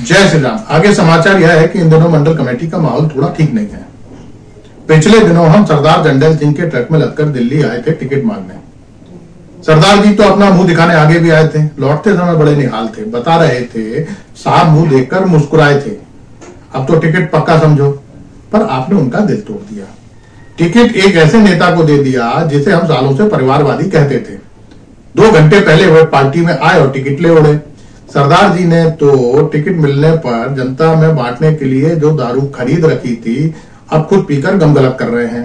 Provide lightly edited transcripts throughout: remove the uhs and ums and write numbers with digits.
जय श्री राम। आगे समाचार यह है कि इन दिनों मंडल कमेटी का माहौल थोड़ा ठीक नहीं है। पिछले दिनों हम सरदार जंडेल सिंह के ट्रक में लगकर दिल्ली आए थे टिकट मांगने। सरदार जी तो अपना मुंह दिखाने आगे भी आए थे। लौटते समय बड़े निहाल थे, बता रहे थे साहब मुंह देखकर मुस्कुराए थे, अब तो टिकट पक्का समझो। पर आपने उनका दिल तोड़ दिया। टिकट एक ऐसे नेता को दे दिया जिसे हम सालों से परिवारवादी कहते थे। 2 घंटे पहले वह पार्टी में आए और टिकट ले उड़े। सरदार जी ने तो टिकट मिलने पर जनता में बांटने के लिए जो दारू खरीद रखी थी, अब खुद पीकर गमगलत कर रहे हैं।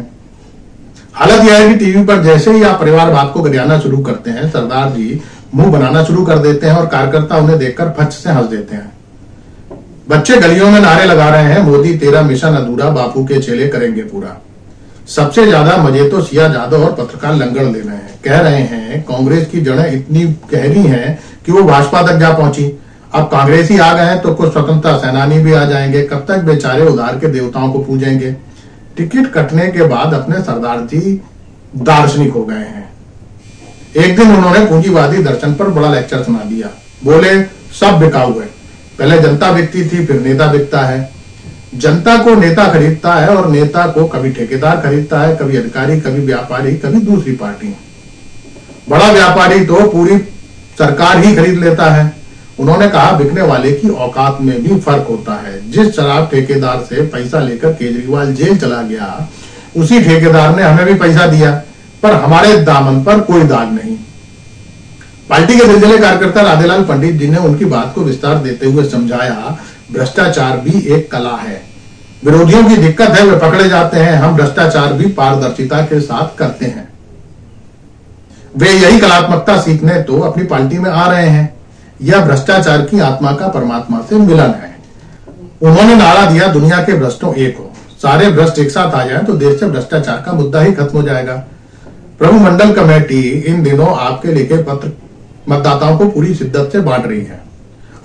हालत यह है कि टीवी पर जैसे ही आप परिवारवाद को गरियाना शुरू करते हैं, सरदार जी मुंह बनाना शुरू कर देते हैं और कार्यकर्ता उन्हें देखकर फच से हंस देते हैं। बच्चे गलियों में नारे लगा रहे हैं, मोदी तेरा मिशन अधूरा, बापू के चेले करेंगे पूरा। सबसे ज्यादा मजे तो सिया यादव और पत्रकार लंगड़ ले रहे हैं। कह रहे हैं कांग्रेस की जड़ें इतनी गहरी हैं कि वो भाजपा तक जा पहुंची। अब कांग्रेसी आ गए हैं तो कुछ स्वतंत्रता सेनानी भी आ जाएंगे। कब तक बेचारे उधार के देवताओं को पूजेंगे। टिकट कटने के बाद अपने सरदार जी दार्शनिक हो गए हैं। एक दिन उन्होंने पूंजीवादी दर्शन पर बड़ा लेक्चर सुना दिया। बोले सब बिकाऊ है, पहले जनता बिकती थी, फिर नेता बिकता है। जनता को नेता खरीदता है और नेता को कभी ठेकेदार खरीदता है, कभी अधिकारी, कभी व्यापारी, कभी दूसरी पार्टी। बड़ा व्यापारी तो पूरी सरकार ही खरीद लेता है। उन्होंने कहा बिकने वाले की औकात में भी फर्क होता है। जिस शराब ठेकेदार से पैसा लेकर केजरीवाल जेल चला गया, उसी ठेकेदार ने हमें भी पैसा दिया, पर हमारे दामन पर कोई दाग नहीं। पार्टी के दिलजले कार्यकर्ता राधेलाल पंडित जी ने उनकी बात को विस्तार देते हुए समझाया, भ्रष्टाचार भी एक कला है। विरोधियों की दिक्कत है, वे पकड़े जाते हैं। हम भ्रष्टाचार भी पारदर्शिता के साथ करते हैं। वे यही कलात्मकता सीखने तो अपनी पार्टी में आ रहे हैं। यह भ्रष्टाचार की आत्मा का परमात्मा से मिलन है। उन्होंने नारा दिया, दुनिया के भ्रष्टों एक हो। सारे भ्रष्ट एक साथ आ जाए तो देश से भ्रष्टाचार का मुद्दा ही खत्म हो जाएगा। प्रभु मंडल कमेटी इन दिनों आपके लिखे पत्र मतदाताओं को पूरी शिद्दत से बांट रही है।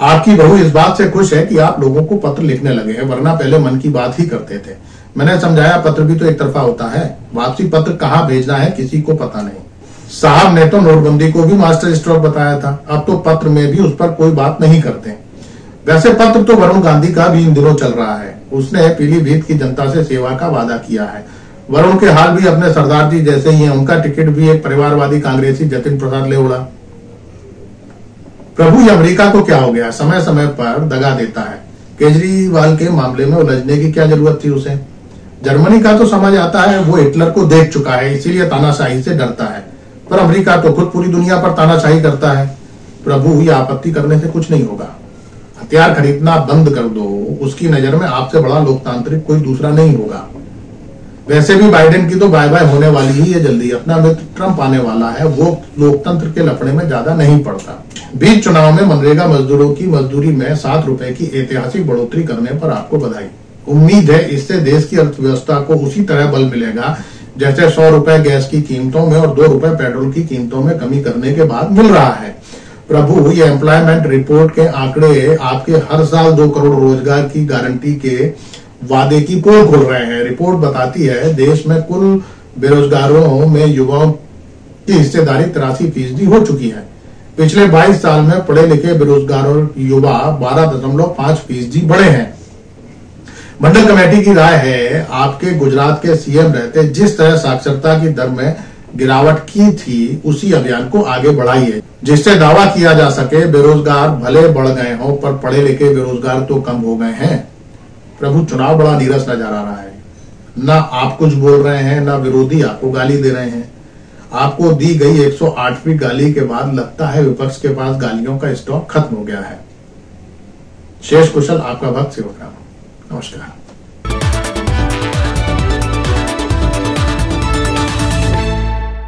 आपकी बहू इस बात से खुश है कि आप लोगों को पत्र लिखने लगे हैं, वरना पहले मन की बात ही करते थे। मैंने समझाया पत्र भी तो एक तरफा होता है, वापसी पत्र कहाँ भेजना है किसी को पता नहीं। साहब ने तो नोटबंदी को भी मास्टर स्ट्रोक बताया था, अब तो पत्र में भी उस पर कोई बात नहीं करते। वैसे पत्र तो वरुण गांधी का भी इन दिनों चल रहा है। उसने पीलीभीत की जनता से सेवा का वादा किया है। वरुण के हाल भी अपने सरदार जी जैसे ही है। उनका टिकट भी एक परिवारवादी कांग्रेसी जतिन प्रसाद ले उड़ा। प्रभु अमेरिका को क्या हो गया, समय समय पर दगा देता है। केजरीवाल के मामले में उलझने की क्या जरूरत थी उसे। जर्मनी का तो समझ आता है, वो हिटलर को देख चुका है, इसीलिए तानाशाही से डरता है। पर अमेरिका तो खुद पूरी दुनिया पर तानाशाही करता है। प्रभु ये आपत्ति करने से कुछ नहीं होगा। हथियार खरीदना बंद कर दो, उसकी नजर में आपसे बड़ा लोकतांत्रिक कोई दूसरा नहीं होगा। वैसे भी बाइडेन की तो बाय बाय होने वाली ही है जल्दी। अपना मित्र ट्रंप आने वाला है, वो लोकतंत्र के लफड़े में ज्यादा नहीं पड़ता। बीच चुनाव में मनरेगा मजदूरों की मजदूरी में 7 रुपए की ऐतिहासिक बढ़ोतरी करने पर आपको बधाई। उम्मीद है इससे देश की अर्थव्यवस्था को उसी तरह बल मिलेगा जैसे 100 रुपए गैस की कीमतों में और 2 रुपए पेट्रोल की कीमतों में कमी करने के बाद मिल रहा है। प्रभु ये एम्प्लॉयमेंट रिपोर्ट के आंकड़े आपके हर साल 2 करोड़ रोजगार की गारंटी के वादे की पोल खोल रहे हैं। रिपोर्ट बताती है देश में कुल बेरोजगारों में युवाओं की हिस्सेदारी 83% हो चुकी है। पिछले 22 साल में पढ़े लिखे बेरोजगारों युवा 12.5% बढ़े हैं। मंडल कमेटी की राय है आपके गुजरात के सीएम रहते जिस तरह साक्षरता की दर में गिरावट की थी, उसी अभियान को आगे बढ़ाइए, जिससे दावा किया जा सके बेरोजगार भले बढ़ गए हों पर पढ़े लिखे बेरोजगार तो कम हो गए हैं। प्रभु चुनाव बड़ा नीरस नजर आ रहा है। ना आप कुछ बोल रहे हैं, ना विरोधी आपको गाली दे रहे हैं। आपको दी गई 108वीं गाली के बाद लगता है विपक्ष के पास गालियों का स्टॉक खत्म हो गया है। शेष कुशल आपका भक्त सेवक राम। नमस्कार।